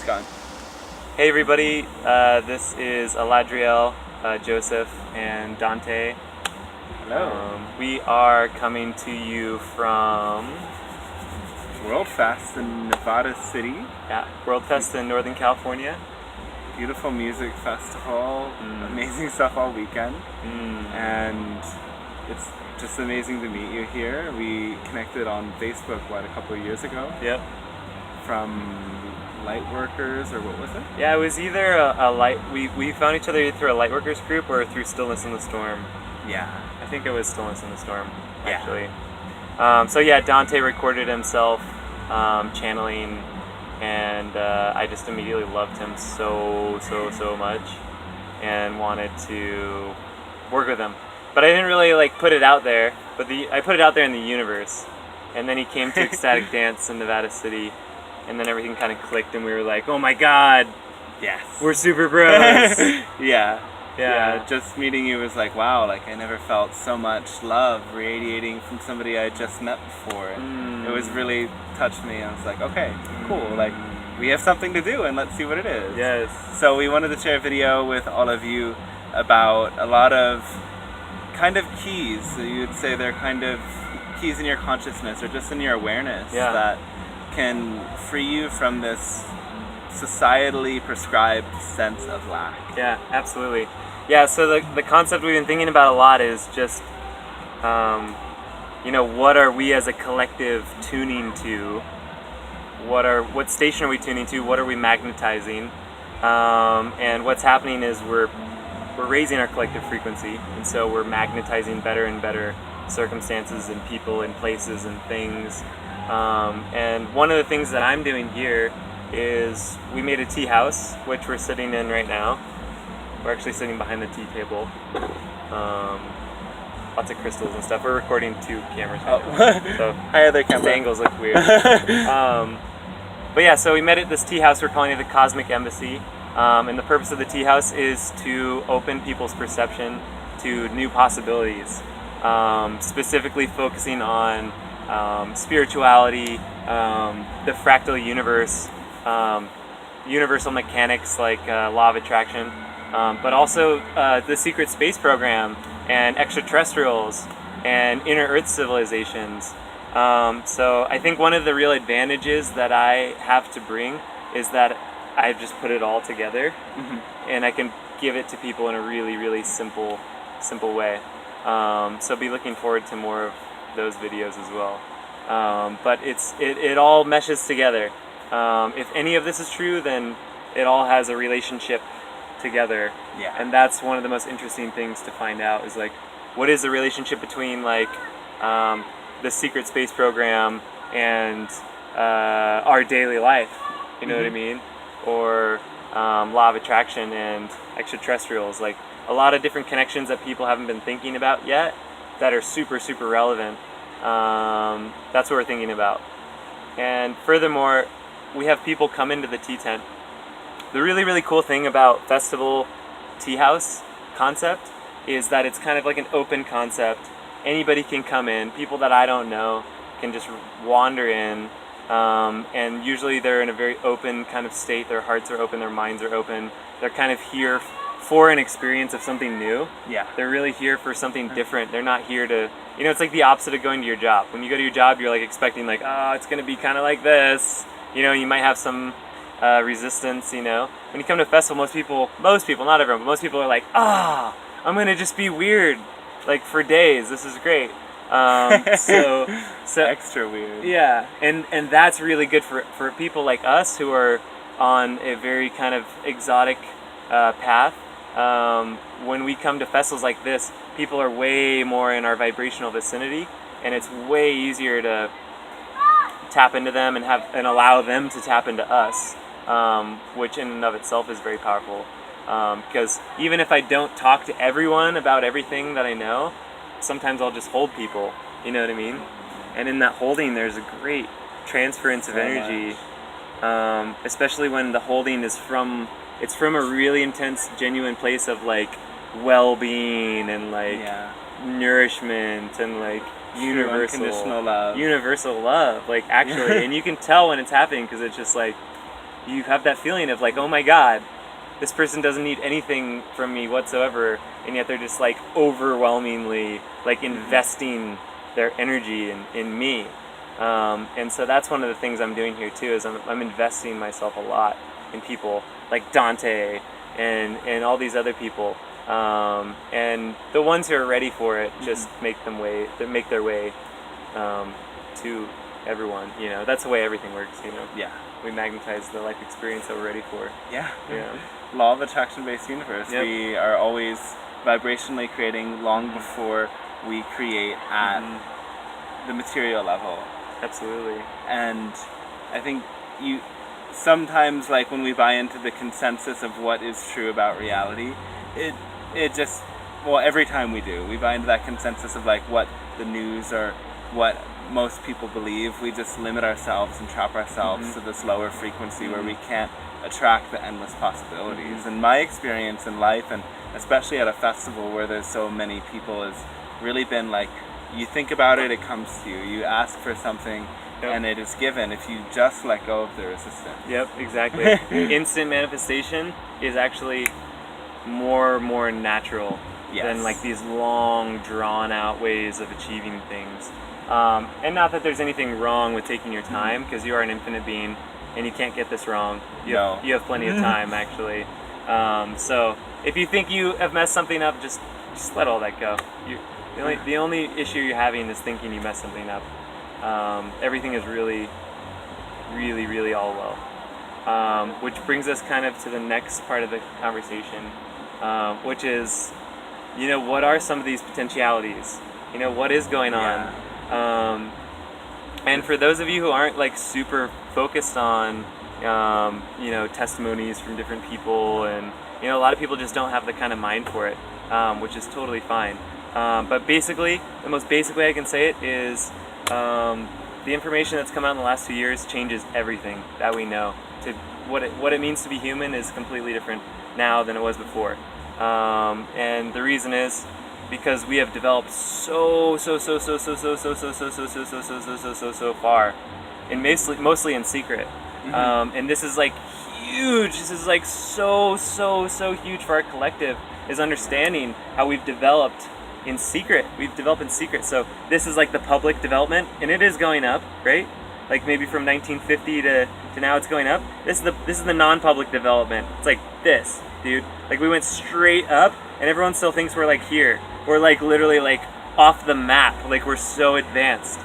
going. Hey everybody, this is Alahhdriiel, Joseph, and Dante. Hello. We are coming to you from World Fest in Nevada City. World Fest in Northern California. Beautiful music festival, amazing stuff all weekend, and it's just amazing to meet you here. We connected on Facebook, a couple of years ago? Yep. From Lightworkers, or what was it? Yeah, it was either a light. We found each other through a Lightworkers group or through Stillness in the Storm. Yeah. I think it was Stillness in the Storm, Yeah. actually. So yeah, Dante recorded himself channeling, and I just immediately loved him so much, and wanted to work with him. But I didn't really put it out there. But I put it out there in the universe, and then he came to Ecstatic Dance in Nevada City. And then everything kind of clicked, and we were like, "Oh my God, Yes. we're super bros." Yeah. Just meeting you was like, wow, I never felt so much love radiating from somebody I just met before. It was really touched me. I was like, okay, cool. We have something to do, and let's see what it is. Yes. So we wanted to share a video with all of you about a lot of kind of keys. So you'd say they're kind of keys in your consciousness or just in your awareness that can free you from this societally prescribed sense of lack. Yeah, absolutely. Yeah, so the concept we've been thinking about a lot is just, what are we as a collective tuning to? What station are we tuning to? What are we magnetizing? And what's happening is we're raising our collective frequency, and so we're magnetizing better and better circumstances and people and places and things. And one of the things that I'm doing here is we made a tea house, which we're sitting in right now. We're actually sitting behind the tea table. Lots of crystals and stuff. We're recording 2 cameras right now. So Hi, other camera. the angles look weird. But yeah, so we met at this tea house. We're calling it the Cosmic Embassy. And the purpose of the tea house is to open people's perception to new possibilities. Specifically focusing on spirituality, the fractal universe, universal mechanics like law of attraction, but also the secret space program and extra-terrestrials and inner Earth civilizations. So I think one of the real advantages that I have to bring is that I've just put it all together, and I can give it to people in a really simple way. So be looking forward to more of those videos as well. But it all meshes together. If any of this is true, then it all has a relationship together. Yeah. And that's one of the most interesting things to find out is what is the relationship between the secret space program and our daily life? You know what I mean? Or law of attraction and extraterrestrials. A lot of different connections that people haven't been thinking about yet that are super relevant. That's what we're thinking about. And furthermore, we have people come into the tea tent. The really cool thing about festival tea house concept is that it's kind of like an open concept. Anybody can come in. People that I don't know can just wander in, and usually they're in a very open kind of state. Their hearts are open, their minds are open. They're kind of here for an experience of something new. Yeah. They're really here for something different. They're not here to, it's like the opposite of going to your job. When you go to your job, you're expecting it's going to be kind of like this. You might have some resistance, When you come to a festival, most people, not everyone, but most people are like, I'm going to just be weird, for days. This is great. So Extra weird. Yeah, and that's really good for people like us who are on a very kind of exotic path. When we come to festivals like this, people are way more in our vibrational vicinity, and it's way easier to tap into them and allow them to tap into us, which in and of itself is very powerful. Because even if I don't talk to everyone about everything that I know, sometimes I'll just hold people. You know what I mean? And in that holding, there's a great transference of energy, especially when the holding is from a really intense, genuine place of well-being and nourishment and unconditional love. Universal love, actually, and you can tell when it's happening because it's just you have that feeling of like, oh my God, this person doesn't need anything from me whatsoever, and yet they're just like overwhelmingly like investing their energy in me. And so that's one of the things I'm doing here too, is I'm investing myself a lot in people like Dante and all these other people. And the ones who are ready for it just make their way to everyone. You know, that's the way everything works, you know. Yeah. We magnetize the life experience that we're ready for. Yeah. Yeah. Law of attraction-based universe. Yep. We are always vibrationally creating long before we create at the material level. Absolutely. And I think sometimes, like, when we buy into the consensus of what is true about reality, it just, well, every time we buy into that consensus of like what the news or what most people believe, we just limit ourselves and trap ourselves to this lower frequency where we can't attract the endless possibilities. And my experience in life, and especially at a festival where there's so many people, has really been like, you think about it, it comes to you. You ask for something, and it is given if you just let go of the resistance. Yep, exactly. Instant manifestation is actually more natural than like these long, drawn-out ways of achieving things. And not that there's anything wrong with taking your time, because you are an infinite being, and you can't get this wrong. You have plenty of time, actually. So if you think you have messed something up, just let all that go. The only issue you're having is thinking you messed something up. Everything is really all well. Which brings us kind of to the next part of the conversation, which is, you know, what are some of these potentialities? You know, what is going on? And for those of you who aren't like super focused on, you know, testimonies from different people, and, you know, a lot of people just don't have the kind of mind for it, which is totally fine. But basically, the most basic way I can say it is, the information that's come out in the last 2 years changes everything that we know. What it means to be human is completely different now than it was before. And the reason is because we have developed so far, and mostly in secret. And this is like huge. This is like so huge for our collective, is understanding how we've developed in secret. So this is like the public development, and it is going up, right? Like maybe from 1950 to now it's going up. This is the non-public development. It's like this, dude. Like we went straight up, and everyone still thinks we're like here. We're like literally like off the map. Like we're so advanced.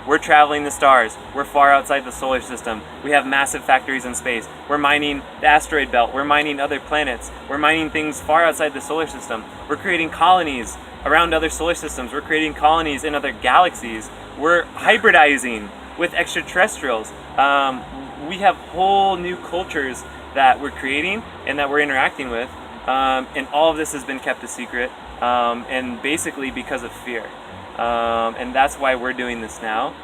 We're traveling the stars. We're far outside the solar system. We have massive factories in space. We're mining the asteroid belt. We're mining other planets. We're mining things far outside the solar system. We're creating colonies around other solar systems. We're creating colonies in other galaxies. We're hybridizing with extra-terrestrials. We have whole new cultures that we're creating and that we're interacting with. And all of this has been kept a secret. And basically because of fear. And that's why we're doing this now,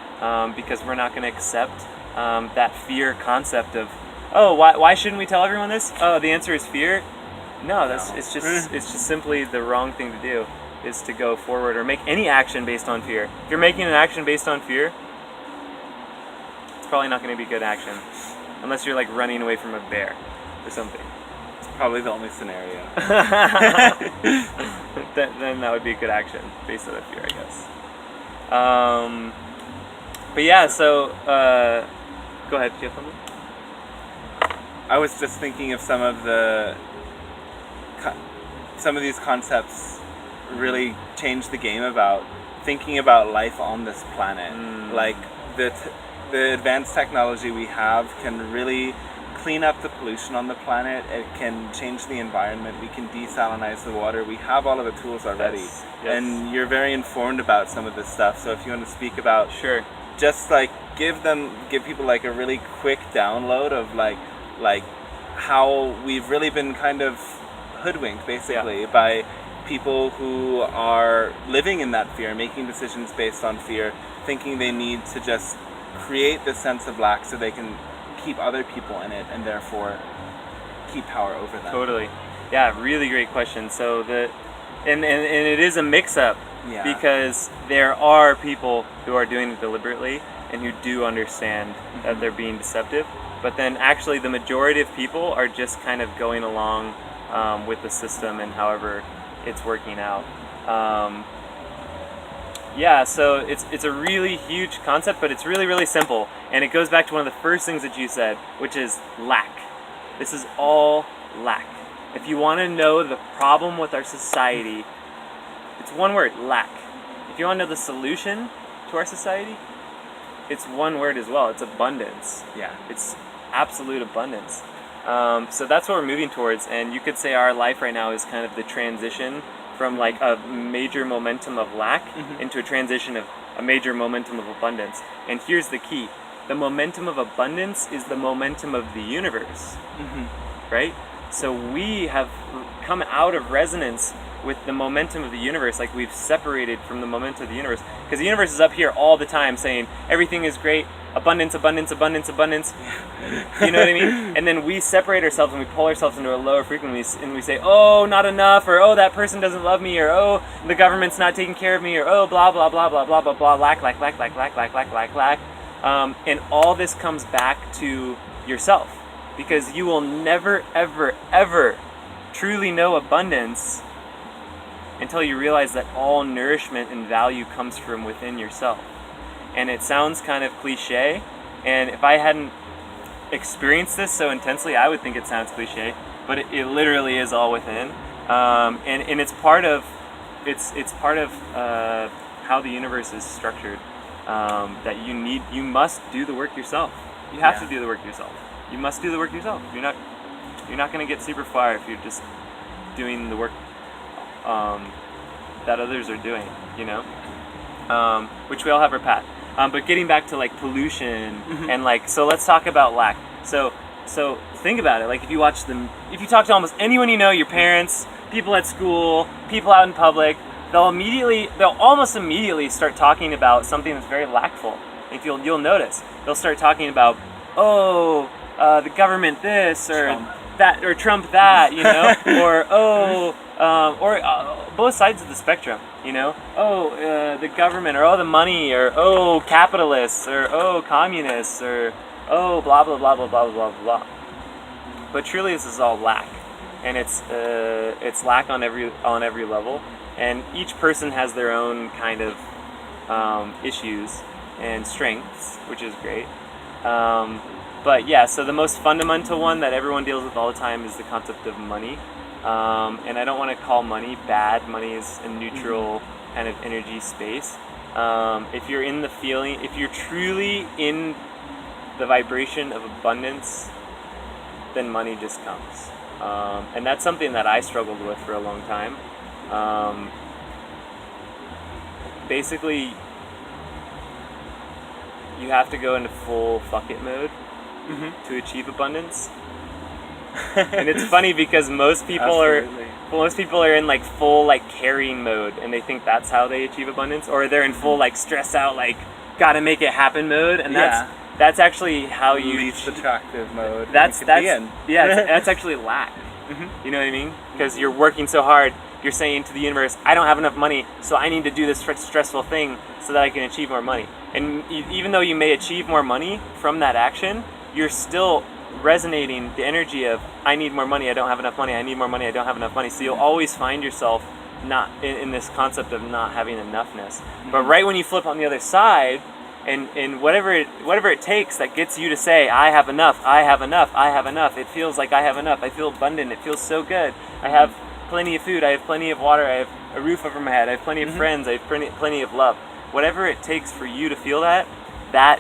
because we're not going to accept that fear concept of, oh, why shouldn't we tell everyone this? Oh, the answer is fear. No, it's just simply the wrong thing to do, is to go forward or make any action based on fear. If you're making an action based on fear, it's probably not going to be good action, unless you're like running away from a bear or something. Probably the only scenario. Then that would be a good action based on that fear, I guess. But yeah, so go ahead. Do you have something? I was just thinking of some of these concepts really change the game about thinking about life on this planet. Like the advanced technology we have can really clean up the pollution on the planet. It can change the environment. We can desalinize the water. We have all of the tools already. Yes. And you're very informed about some of this stuff. So if you want to speak about, sure, just like give people like a really quick download of like how we've really been kind of hoodwinked basically by people who are living in that fear, making decisions based on fear, thinking they need to just create this sense of lack so they can keep other people in it and therefore keep power over them. Totally. Yeah, really great question. So and it is a mix-up, because there are people who are doing it deliberately and who do understand that they're being deceptive. but then actually the majority of people are just kind of going along with the system and however it's working out. Yeah, so it's a really huge concept, but it's really, really simple. And it goes back to one of the first things that you said, which is lack. This is all lack. If you want to know the problem with our society, it's one word, lack. If you want to know the solution to our society, it's one word as well. It's abundance. Yeah. It's absolute abundance. So that's what we're moving towards. And you could say our life right now is kind of the transition from like a major momentum of lack into a transition of a major momentum of abundance. And here's the key. The momentum of abundance is the momentum of the universe, right? So we have come out of resonance with the momentum of the universe, like we've separated from the momentum of the universe. Because the universe is up here all the time saying, everything is great, abundance, abundance, abundance, abundance. You know what I mean? And then we separate ourselves and we pull ourselves into a lower frequency and we say, oh, not enough, or oh, that person doesn't love me, or oh, the government's not taking care of me, or oh, blah, blah, blah, blah, blah, blah, blah, lack. And all this comes back to yourself. Because you will never, ever, ever truly know abundance until you realize that all nourishment and value comes from within yourself. And it sounds kind of cliche, and if I hadn't experienced this so intensely, I would think it sounds cliche, but it literally is all within. And it's part of how the universe is structured. That you must do the work yourself. You have to do the work yourself. You must do the work yourself. You're not going to get super far if you're just doing the work that others are doing, you know, which we all have our path. But getting back to like pollution and like, so let's talk about lack. So think about it. Like if you talk to almost anyone you know, your parents, people at school, people out in public, they'll almost immediately start talking about something that's very lackful. If you'll notice, they'll start talking about, the government this or Trump that or Trump that, you know, or both sides of the spectrum, you know, the government, or the money, or capitalists, or communists, or blah blah blah blah blah blah blah. But truly, this is all lack, and it's lack on every level, and each person has their own kind of issues and strengths, which is great. But yeah, so the most fundamental one that everyone deals with all the time is the concept of money. And I don't want to call money bad. Money is a neutral kind of energy space. If you're truly in the vibration of abundance, then money just comes. And that's something that I struggled with for a long time. Basically, you have to go into full fuck it mode to achieve abundance. And it's funny because most people are in like full like carrying mode, and they think that's how they achieve abundance, or they're in full like stress out, like gotta make it happen mode, and that's actually how you least attractive mode. That's actually lack. You know what I mean? Because you're working so hard, you're saying to the universe, I don't have enough money, so I need to do this stressful thing so that I can achieve more money. And even though you may achieve more money from that action, you're still resonating the energy of, I need more money, I don't have enough money, I need more money, I don't have enough money. So you'll always find yourself not in this concept of not having enoughness. But right when you flip on the other side, and whatever it takes that gets you to say, I have enough, I have enough, I have enough, it feels like I have enough, I feel abundant, it feels so good, I have plenty of food, I have plenty of water, I have a roof over my head, I have plenty of friends, I have plenty of love. Whatever it takes for you to feel that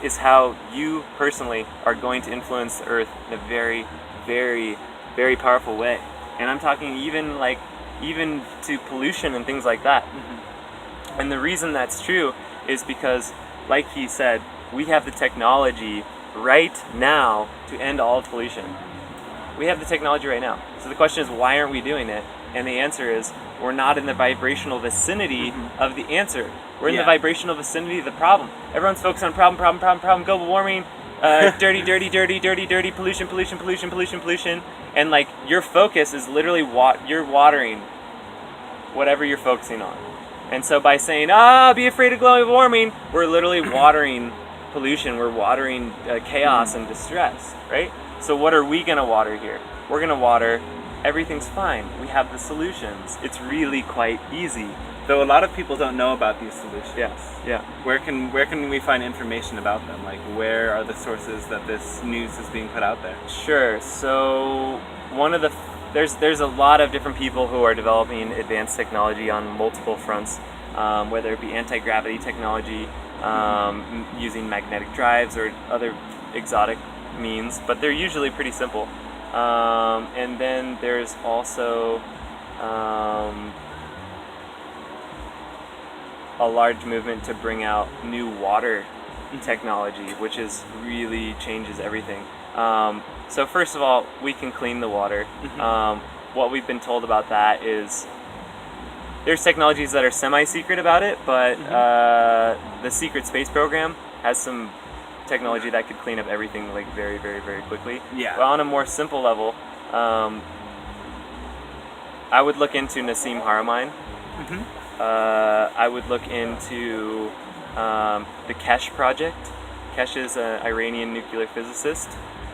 is how you personally are going to influence the earth in a very, very, very powerful way. And I'm talking even to pollution and things like that. And the reason that's true is because, like he said, we have the technology right now to end all pollution. We have the technology right now. So the question is, why aren't we doing it? And the answer is, we're not in the vibrational vicinity of the answer. We're in the vibrational vicinity of the problem. Everyone's focused on problem, global warming, dirty, pollution. And like, your focus is literally you're watering whatever you're focusing on. And so by saying, be afraid of global warming, we're literally watering pollution, we're watering chaos and distress, right? So what are we going to water here? We're going to water everything's fine. We have the solutions. It's really quite easy. Though a lot of people don't know about these solutions. Yeah. Where can we find information about them? Like, where are the sources that this news is being put out there? Sure. So there's a lot of different people who are developing advanced technology on multiple fronts, whether it be anti-gravity technology, using magnetic drives or other exotic means, but they're usually pretty simple. And then there's also a large movement to bring out new water technology, which really changes everything. So first of all, we can clean the water. What we've been told about that is there's technologies that are semi-secret about it, but the secret space program has some technology that could clean up everything like very, very, very quickly. Yeah. But on a more simple level, I would look into Nassim Haramein. I would look into the Kesh project. Kesh is an Iranian nuclear physicist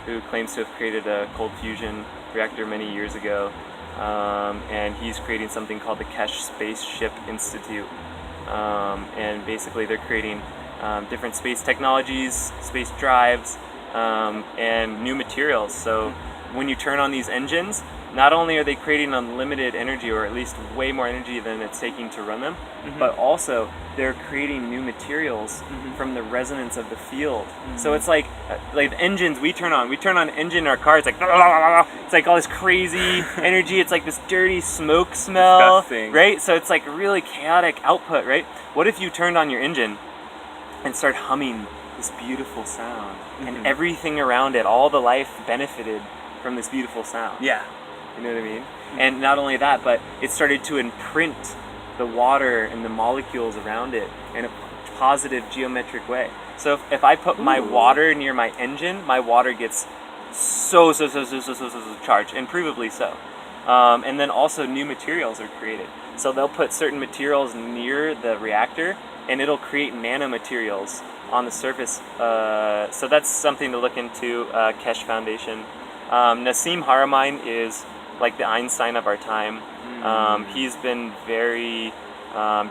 who claims to have created a cold fusion reactor many years ago, and he's creating something called the Kesh Spaceship Institute. And basically they're creating different space technologies, space drives, and new materials. So when you turn on these engines, not only are they creating unlimited energy, or at least way more energy than it's taking to run them, but also they're creating new materials from the resonance of the field. So it's like the engines we turn on engine in our car, it's like it's like all this crazy energy, it's like this dirty smoke smell. Disgusting. Right? So it's like really chaotic output, right? What if you turned on your engine and started humming this beautiful sound, and everything around it, all the life benefited from this beautiful sound? Yeah. You know what I mean? And not only that, but it started to imprint the water and the molecules around it in a positive geometric way. So if I put my water near my engine, my water gets so charged, and provably so. And then also new materials are created. So they'll put certain materials near the reactor, and it'll create nanomaterials on the surface. So that's something to look into, Kesh Foundation. Nassim Haramein is like the Einstein of our time. He's been very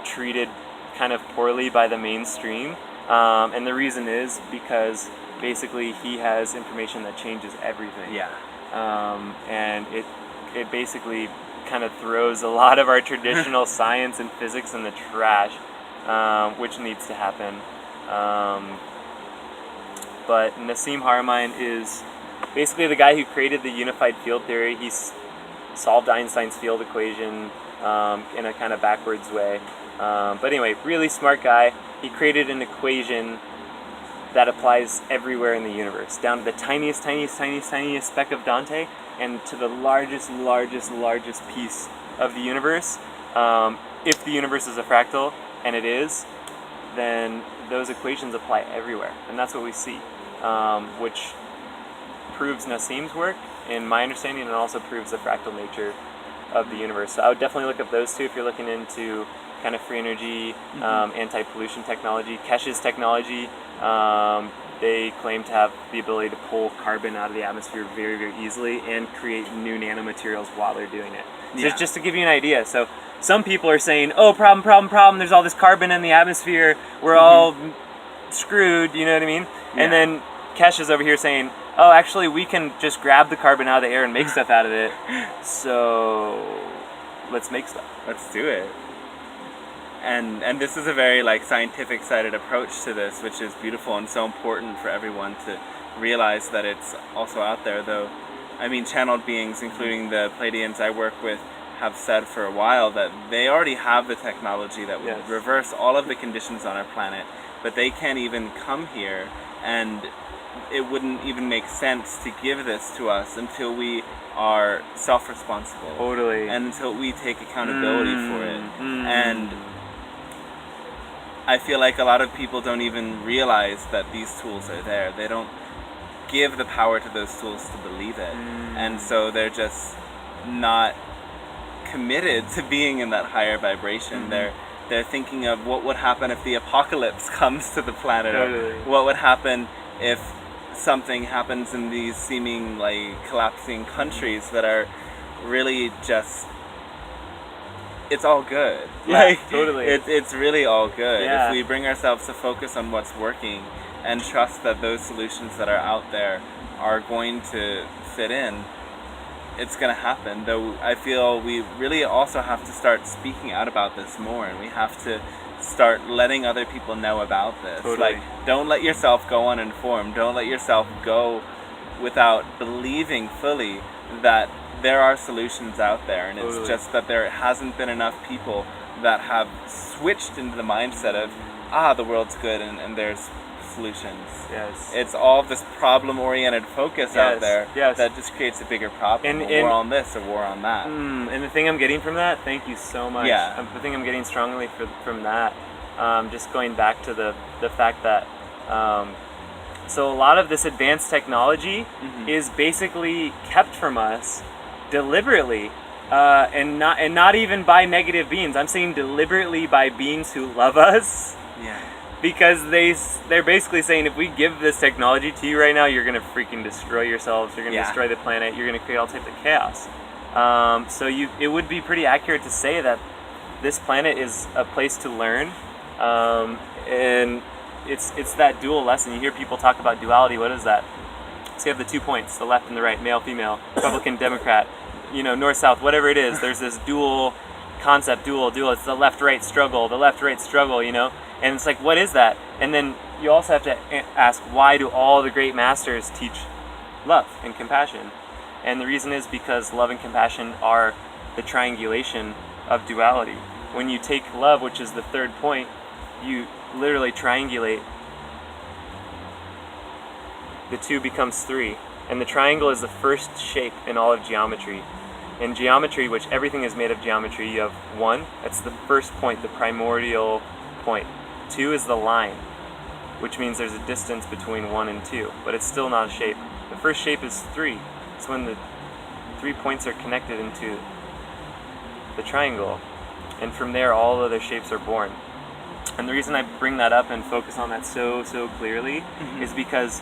treated kind of poorly by the mainstream, and the reason is because basically he has information that changes everything. Yeah. And it basically kind of throws a lot of our traditional science and physics in the trash, which needs to happen. But Nassim Haramein is basically the guy who created the unified field theory. He's solved Einstein's field equation in a kind of backwards way. But anyway, really smart guy. He created an equation that applies everywhere in the universe, down to the tiniest speck of Dante, and to the largest piece of the universe. If the universe is a fractal, and it is, then those equations apply everywhere. And that's what we see, which proves Nassim's work, in my understanding, and also proves the fractal nature of the universe. So I would definitely look up those two if you're looking into kind of free energy, anti-pollution technology. Kesh's technology, they claim to have the ability to pull carbon out of the atmosphere very, very easily and create new nanomaterials while they're doing it. So just to give you an idea, so some people are saying, oh, problem, there's all this carbon in the atmosphere, we're all screwed, you know what I mean? Yeah. And then Kesh is over here saying, oh, actually, we can just grab the carbon out of the air and make stuff out of it. So let's make stuff. Let's do it. And this is a very like scientific-sided approach to this, which is beautiful and so important for everyone to realize that it's also out there. Though, I mean, channeled beings, including the Pleiadians I work with, have said for a while that they already have the technology that would reverse all of the conditions on our planet, but they can't even come here, and it wouldn't even make sense to give this to us until we are self-responsible. Totally. And until we take accountability for it. And I feel like a lot of people don't even realize that these tools are there. They don't give the power to those tools to believe it. And so they're just not committed to being in that higher vibration. They're thinking of what would happen if the apocalypse comes to the planet. Totally. Or what would happen if something happens in these seeming like collapsing countries that are really just, it's all good. Yeah, like, totally. It's really all good. Yeah. If we bring ourselves to focus on what's working and trust that those solutions that are out there are going to fit in, it's going to happen. Though I feel we really also have to start speaking out about this more, and we have to start letting other people know about this. Totally. Like, don't let yourself go uninformed. Don't let yourself go without believing fully that there are solutions out there, and Totally. it's just that there hasn't been enough people that have switched into the mindset of, the world's good and there's solutions. Yes. It's all this problem-oriented focus out there Yes. that just creates a bigger problem. And- A war on this, a war on that. And the thing I'm getting from that, thank you so much. Yeah. The thing I'm getting strongly from that, just going back to the fact that, so a lot of this advanced technology is basically kept from us deliberately, and not even by negative beings. I'm saying deliberately by beings who love us. Yeah. Because they're basically saying, if we give this technology to you right now, you're gonna freaking destroy yourselves. You're gonna destroy the planet. You're gonna create all types of chaos. So it would be pretty accurate to say that this planet is a place to learn, and it's that dual lesson. You hear people talk about duality. What is that? So you have the 2 points, the left and the right, male, female, Republican, Democrat, north, south, whatever it is. There's this dual concept, dual. It's the left-right struggle, And it's like, what is that? And then you also have to ask, why do all the great masters teach love and compassion? And the reason is because love and compassion are the triangulation of duality. When you take love, which is the third point, you literally triangulate. The 2 becomes 3. And the triangle is the first shape in all of geometry. In geometry, which everything is made of geometry, you have 1, that's the first point, the primordial point. 2 is the line, which means there's a distance between 1 and 2, but it's still not a shape. The first shape is 3. It's when the 3 points are connected into the triangle, and from there all other shapes are born. And the reason I bring that up and focus on that so clearly is because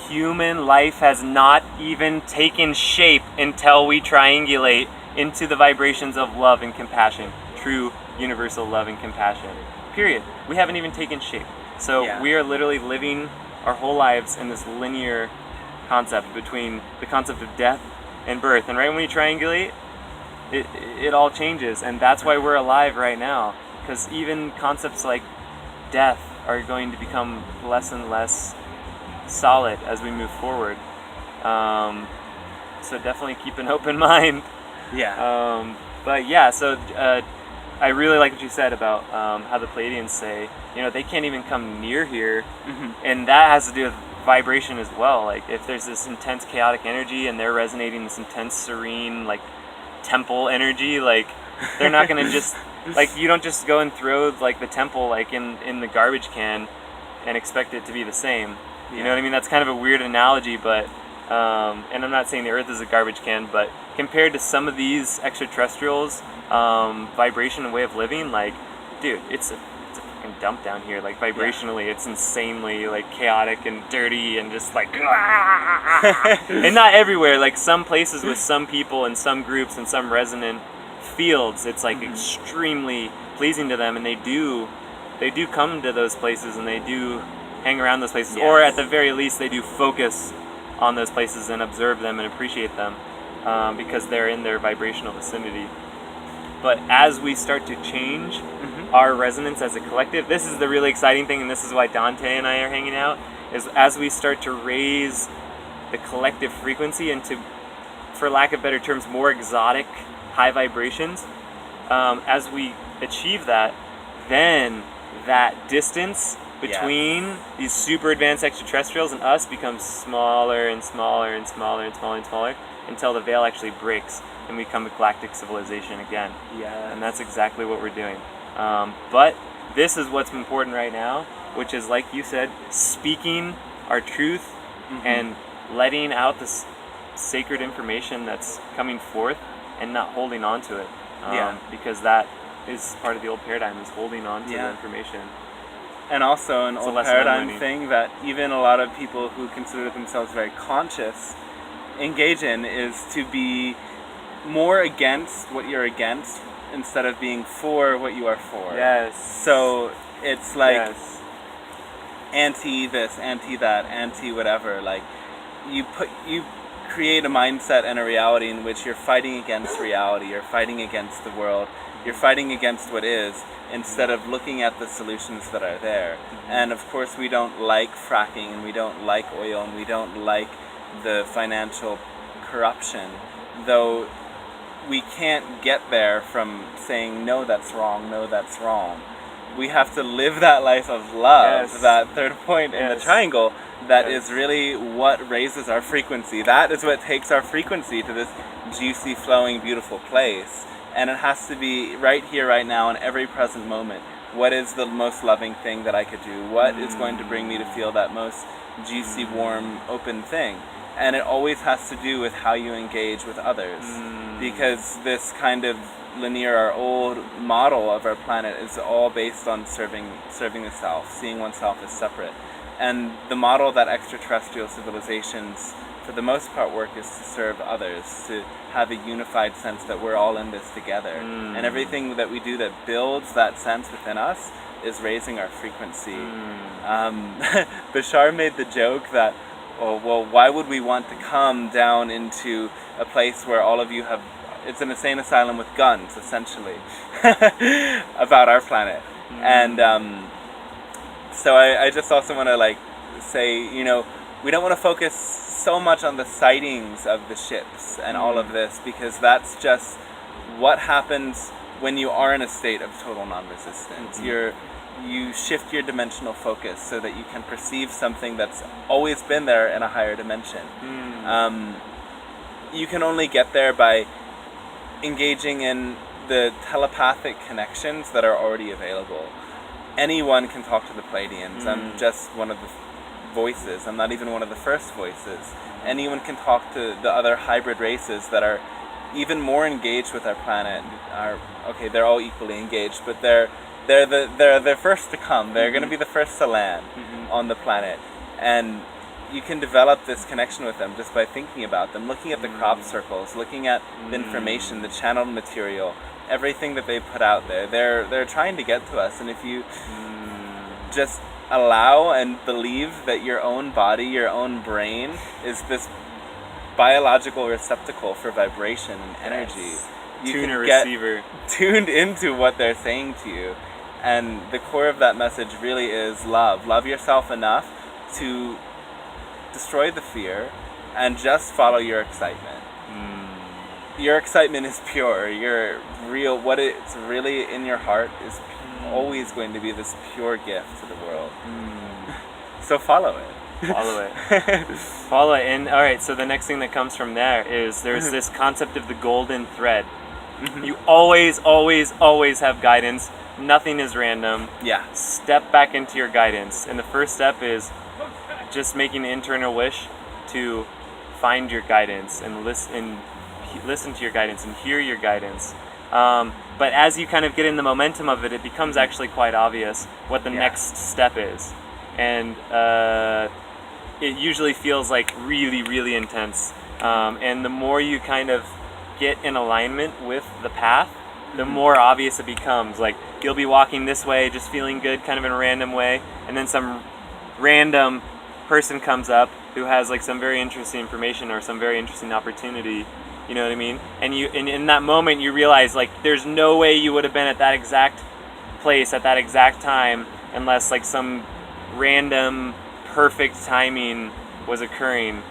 human life has not even taken shape until we triangulate into the vibrations of love and compassion, true universal love and compassion. Period. We haven't even taken shape. So we are literally living our whole lives in this linear concept between the concept of death and birth. And right when we triangulate, it all changes. And that's why we're alive right now. Because even concepts like death are going to become less and less solid as we move forward. So definitely keep an open mind. Yeah. But yeah, so I really like what you said about how the Pleiadians say, they can't even come near here, and that has to do with vibration as well. Like, if there's this intense chaotic energy and they're resonating this intense serene, like, temple energy, like, they're not gonna just, like, you don't just go and throw, like, the temple, like, in the garbage can and expect it to be the same. You know what I mean? That's kind of a weird analogy, but and I'm not saying the Earth is a garbage can, but compared to some of these extraterrestrials, vibration and way of living, like, dude, it's a fucking dump down here. Like, vibrationally, it's insanely, like, chaotic and dirty and just like and not everywhere. Like, some places with some people and some groups and some resonant fields, it's like extremely pleasing to them, and they do come to those places and they do hang around those places, or at the very least they do focus on those places and observe them and appreciate them, because they're in their vibrational vicinity. But as we start to change our resonance as a collective, this is the really exciting thing, and this is why Dante and I are hanging out, is as we start to raise the collective frequency into, for lack of better terms, more exotic high vibrations, as we achieve that, then that distance between these super advanced extraterrestrials and us becomes smaller and smaller and smaller and smaller and smaller until the veil actually breaks and we become a galactic civilization again. Yeah. And that's exactly what we're doing. But this is what's important right now, which is, like you said, speaking our truth and letting out this sacred information that's coming forth and not holding on to it. Because that is part of the old paradigm, is holding on to the information. And also an It's a old lesson I'm paradigm learning. thing that even a lot of people who consider themselves very conscious engage in is to be more against what you're against instead of being for what you are for. Yes. So it's like Yes. anti this, anti that, anti whatever. Like you create a mindset and a reality in which you're fighting against reality, you're fighting against the world, you're fighting against what is, instead of looking at the solutions that are there. And of course we don't like fracking, and we don't like oil, and we don't like the financial corruption, though we can't get there from saying no, that's wrong, no, that's wrong. We have to live that life of love, Yes. that third point in the Yes. triangle. That Yes. is really what raises our frequency. That is what takes our frequency to this juicy, flowing, beautiful place. And it has to be right here, right now, in every present moment. What is the most loving thing that I could do? What is going to bring me to feel that most juicy, warm, open thing? And it always has to do with how you engage with others. Because this kind of linear, our old model of our planet is all based on serving the self, seeing oneself as separate. And the model that extraterrestrial civilizations, for the most part, work is to serve others, to have a unified sense that we're all in this together. And everything that we do that builds that sense within us is raising our frequency. Bashar made the joke that, well, why would we want to come down into a place where all of you have, it's an insane asylum with guns, essentially, about our planet. And so I just also want to say, we don't want to focus so much on the sightings of the ships and all of this, because that's just what happens when you are in a state of total non-resistance. You shift your dimensional focus so that you can perceive something that's always been there in a higher dimension. You can only get there by engaging in the telepathic connections that are already available. Anyone can talk to the Pleiadians. I'm just one of the voices. I'm not even one of the first voices. Anyone can talk to the other hybrid races that are even more engaged with our planet. They're all equally engaged, but they're the first to come. They're going to be the first to land on the planet, and you can develop this connection with them just by thinking about them, looking at the crop circles, looking at the information, the channeled material, everything that they put out there. They're trying to get to us, and if you just allow and believe that your own body, your own brain is this biological receptacle for vibration and energy, you Tune can a get receiver. tuned into what they're saying to you. And the core of that message really is love. Love yourself enough to destroy the fear and just follow your excitement. Your excitement is pure. Your real, what it's really in your heart is always going to be this pure gift to the world. So follow it. Follow it. Follow it. And all right, so the next thing that comes from there is there's this concept of the golden thread. You always, always, always have guidance. Nothing is random. Yeah. Step back into your guidance. And the first step is just making an internal wish to find your guidance and listen to your guidance and hear your guidance. But as you kind of get in the momentum of it, it becomes actually quite obvious what the next step is. And it usually feels like really, really intense. And the more you kind of get in alignment with the path, the more obvious it becomes. Like, you'll be walking this way, just feeling good, kind of in a random way, and then some random person comes up who has like some very interesting information or some very interesting opportunity. You know what I mean? And in that moment, you realize like there's no way you would have been at that exact place at that exact time unless like some random perfect timing was occurring.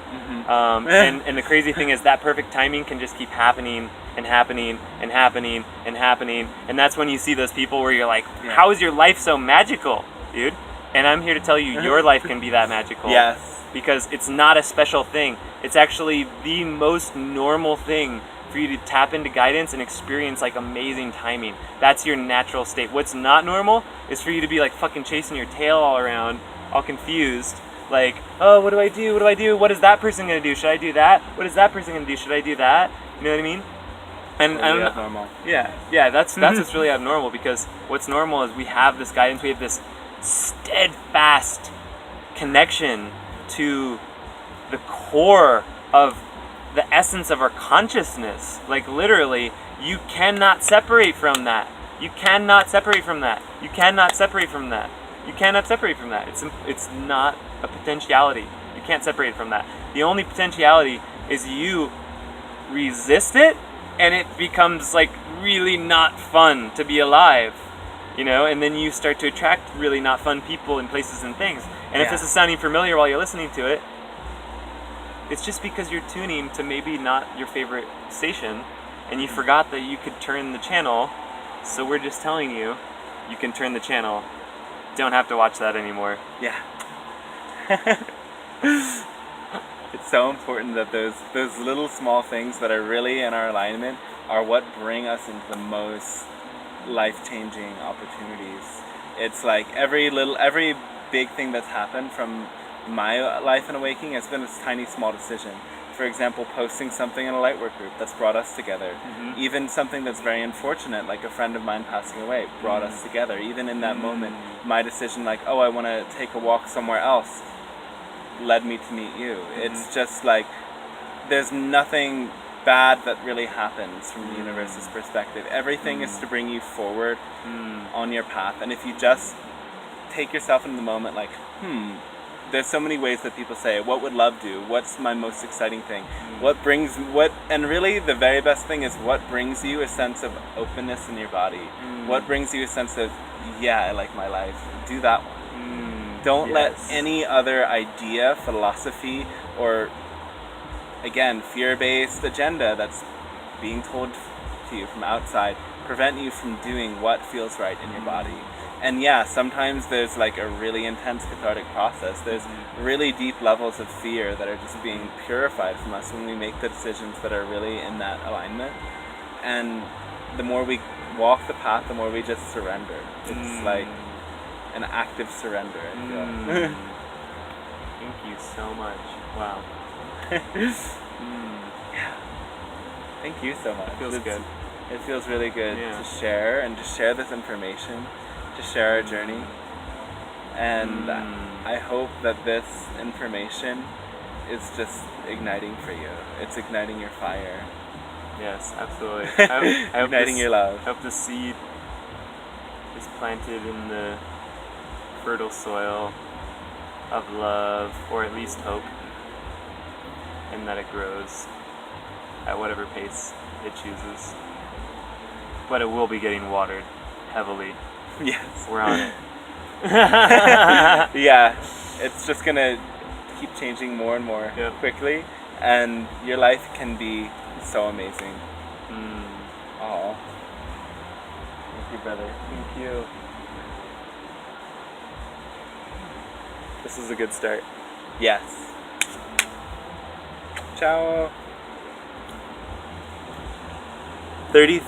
And the crazy thing is that perfect timing can just keep happening and happening and happening and happening. And that's when you see those people where you're like, how is your life so magical, dude? And I'm here to tell you, your life can be that magical. Yes. Because it's not a special thing. It's actually the most normal thing for you to tap into guidance and experience like amazing timing. That's your natural state. What's not normal is for you to be like fucking chasing your tail all around, all confused. Like, oh, what do I do? What do I do? What is that person gonna do? Should I do that? What is that person gonna do? Should I do that? You know what I mean? And really abnormal. Yeah, that's what's really abnormal, because what's normal is we have this guidance, we have this steadfast connection to the core of the essence of our consciousness. Like literally, you cannot separate from that. You cannot separate from that. You cannot separate from that. You cannot separate from that. It's not a potentiality. You can't separate from that. The only potentiality is you resist it, and it becomes like really not fun to be alive, you know, and then you start to attract really not fun people and places and things. And if this is sounding familiar while you're listening to it, it's just because you're tuning to maybe not your favorite station, and you forgot that you could turn the channel. So we're just telling you, you can turn the channel. Don't have to watch that anymore. Yeah. It's so important that those little small things that are really in our alignment are what bring us into the most life-changing opportunities. It's like every big thing that's happened from my life and awakening has been a tiny small decision. For example, posting something in a lightwork group that's brought us together. Even something that's very unfortunate, like a friend of mine passing away, brought us together. Even in that moment, my decision, like, oh, I want to take a walk somewhere else, led me to meet you. It's just like, there's nothing bad that really happens from the universe's perspective. Everything is to bring you forward on your path. And if you just take yourself in the moment, like, there's so many ways that people say, what would love do? What's my most exciting thing? And really the very best thing is what brings you a sense of openness in your body. What brings you a sense of, yeah, I like my life. Do that one. Don't let any other idea, philosophy, or again, fear-based agenda that's being told to you from outside prevent you from doing what feels right in your body. And yeah, sometimes there's like a really intense cathartic process. There's really deep levels of fear that are just being purified from us when we make the decisions that are really in that alignment. And the more we walk the path, the more we just surrender. It's like an active surrender, I feel. Thank you so much. Wow. Yeah. Thank you so much. It feels good. It feels really good to share and to share this information, to share our journey. And I hope that this information is just igniting for you. It's igniting your fire. Yes, absolutely. I hope igniting your love. I hope the seed is planted in the fertile soil of love, or at least hope, and that it grows at whatever pace it chooses. But it will be getting watered heavily. Yes. We're on it. Yeah, it's just gonna keep changing more and more quickly, and your life can be so amazing. Oh, thank you, brother. Thank you. This is a good start. Yes. Ciao. 30